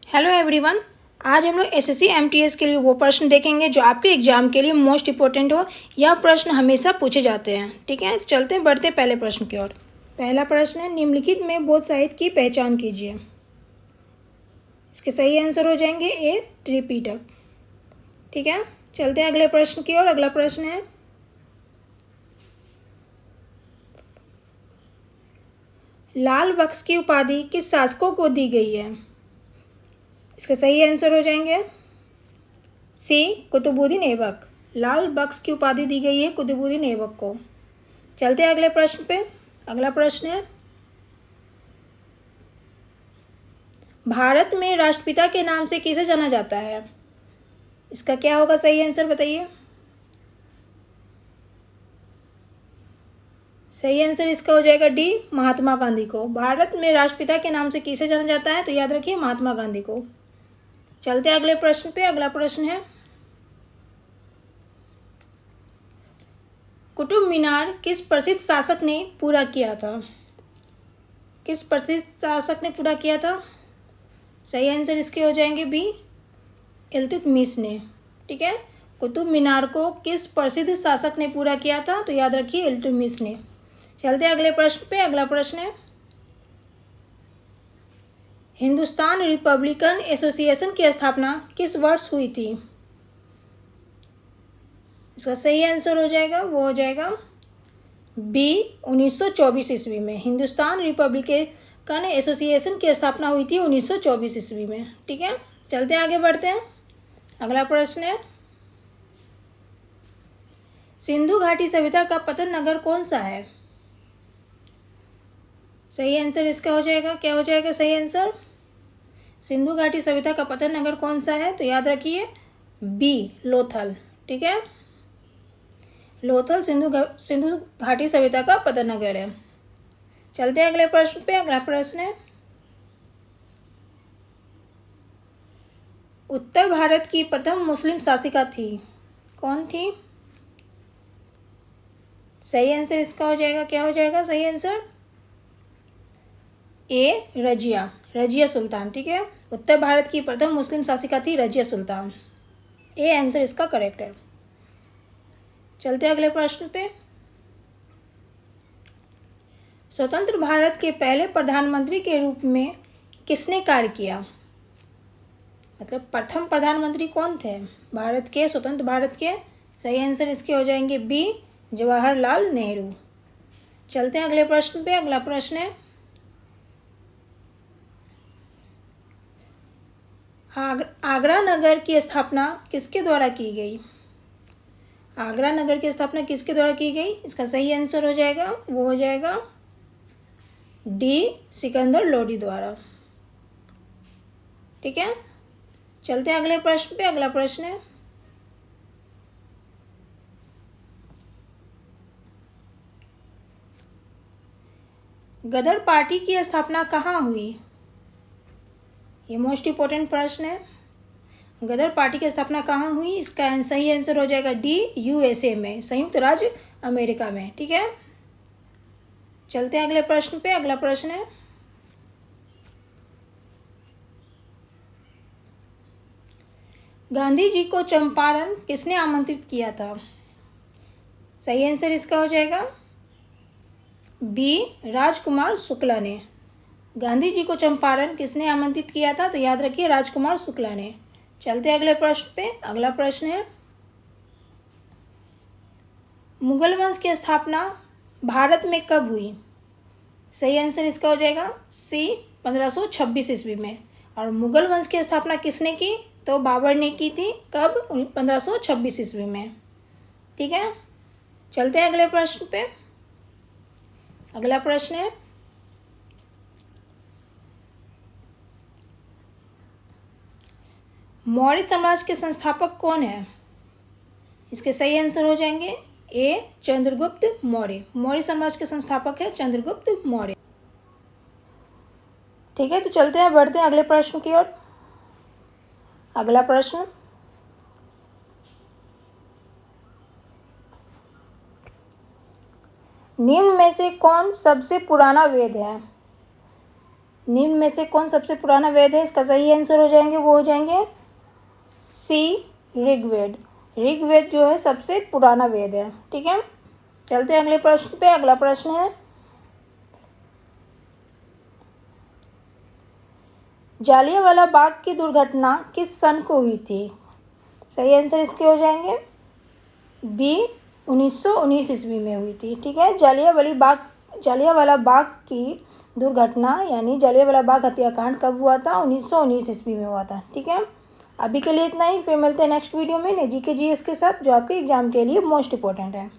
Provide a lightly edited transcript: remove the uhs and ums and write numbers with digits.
Hello everyone. आज हम लोग एसएससी एमटीएस के लिए वो प्रश्न देखेंगे जो आपके एग्जाम के लिए मोस्ट इंपॉर्टेंट हो। यह प्रश्न हमेशा पूछे जाते हैं। ठीक है, तो चलते हैं बढ़ते हैं पहले प्रश्न की ओर। पहला प्रश्न है, निम्नलिखित में बोध साहित्य की पहचान कीजिए। इसके सही आंसर हो जाएंगे ए त्रिपिटक। ठीक है, चलते हैं अगले प्रश्न की ओर। अगला प्रश्न है, लाल बक्स की उपाधि किस शासकों को दी गई है। इसका सही आंसर हो जाएंगे सी कुतुबुद्दीन ऐबक। लाल बक्स की उपाधि दी गई है कुतुबुद्दीन ऐबक को। चलते हैं अगले प्रश्न पे। अगला प्रश्न है, भारत में राष्ट्रपिता के नाम से किसे जाना जाता है। इसका क्या होगा सही आंसर बताइए। सही आंसर इसका हो जाएगा डी महात्मा गांधी को। भारत में राष्ट्रपिता के नाम से किसे जाना जाता है, तो याद रखिए महात्मा गांधी को। चलते हैं अगले प्रश्न पे। अगला प्रश्न है, कुतुब मीनार किस प्रसिद्ध शासक ने पूरा किया था। किस प्रसिद्ध शासक ने पूरा किया था। सही आंसर इसके हो जाएंगे बी इल्तुतमिश ने। ठीक है, कुतुब मीनार को किस प्रसिद्ध शासक ने पूरा किया था, तो याद रखिए इल्तुतमिश ने। चलते हैं अगले प्रश्न पे। अगला प्रश्न है, हिंदुस्तान रिपब्लिकन एसोसिएशन की स्थापना किस वर्ष हुई थी। इसका सही आंसर हो जाएगा वो हो जाएगा बी 1924 ईस्वी में। हिंदुस्तान रिपब्लिकन एसोसिएशन की स्थापना हुई थी 1924 ईस्वी में। ठीक है, चलते हैं आगे बढ़ते हैं। अगला प्रश्न है, सिंधु घाटी सभ्यता का पतन नगर कौन सा है। सही आंसर इसका हो जाएगा, क्या हो जाएगा सही आंसर। सिंधु घाटी सभ्यता का पतन नगर कौन सा है, तो याद रखिए बी लोथल। ठीक है, लोथल सिंधु घाटी सभ्यता का पतन नगर है। चलते हैं अगले प्रश्न पे। अगला प्रश्न है, उत्तर भारत की प्रथम मुस्लिम शासिका थी, कौन थी। सही आंसर इसका हो जाएगा, क्या हो जाएगा सही आंसर ए रजिया। रजिया सुल्तान। ठीक है, उत्तर भारत की प्रथम मुस्लिम शासिका थी रजिया सुल्तान। ए आंसर इसका करेक्ट है। चलते हैं अगले प्रश्न पे। स्वतंत्र भारत के पहले प्रधानमंत्री के रूप में किसने कार्य किया। मतलब प्रथम प्रधानमंत्री कौन थे भारत के, स्वतंत्र भारत के। सही आंसर इसके हो जाएंगे बी जवाहरलाल नेहरू। चलते हैं अगले प्रश्न पे। अगला प्रश्न है, आगरा नगर की स्थापना किसके द्वारा की गई। आगरा नगर की स्थापना किसके द्वारा की गई। इसका सही आंसर हो जाएगा वो हो जाएगा डी सिकंदर लोदी द्वारा। ठीक है, चलते हैं अगले प्रश्न पे। अगला प्रश्न है, गदर पार्टी की स्थापना कहाँ हुई। ये मोस्ट इंपॉर्टेंट प्रश्न है। गदर पार्टी की स्थापना कहाँ हुई। इसका सही आंसर हो जाएगा डी यूएसए में, संयुक्त राज्य अमेरिका में। ठीक है, चलते हैं अगले प्रश्न पे। अगला प्रश्न है, गांधी जी को चंपारण किसने आमंत्रित किया था। सही आंसर इसका हो जाएगा बी राजकुमार शुक्ला ने। गांधी जी को चंपारण किसने आमंत्रित किया था, तो याद रखिए राजकुमार शुक्ला ने। चलते हैं अगले प्रश्न पे। अगला प्रश्न है, मुगल वंश की स्थापना भारत में कब हुई। सही आंसर इसका हो जाएगा सी 1526 ईस्वी में। और मुगल वंश की स्थापना किसने की, तो बाबर ने की थी। कब, 1526 ईस्वी में। ठीक है, चलते हैं अगले प्रश्न पे। अगला प्रश्न है, मौर्य साम्राज्य के संस्थापक कौन है। इसके सही आंसर हो जाएंगे ए चंद्रगुप्त मौर्य। मौर्य साम्राज्य के संस्थापक है चंद्रगुप्त मौर्य। ठीक है, तो चलते हैं बढ़ते हैं अगले प्रश्न की ओर। अगला प्रश्न, निम्न में से कौन सबसे पुराना वेद है। निम्न में से कौन सबसे पुराना वेद है? इसका सही आंसर हो जाएंगे वो हो जाएंगे सी, ऋग्वेद। ऋग्वेद जो है सबसे पुराना वेद है। ठीक है, चलते हैं अगले प्रश्न पे। अगला प्रश्न है, जालियांवाला बाग की दुर्घटना किस सन को हुई थी? सही आंसर इसके हो जाएंगे बी, 1919 ईस्वी में हुई थी। ठीक है, जालियांवाला बाग की दुर्घटना यानी जालियांवाला बाग हत्याकांड कब हुआ था? 1919 ईस्वी में हुआ था। ठीक है, अभी के लिए इतना ही, फिर मिलते हैं नेक्स्ट वीडियो में नई जीके जीएस के साथ, जो आपके एग्जाम के लिए मोस्ट इंपॉर्टेंट है।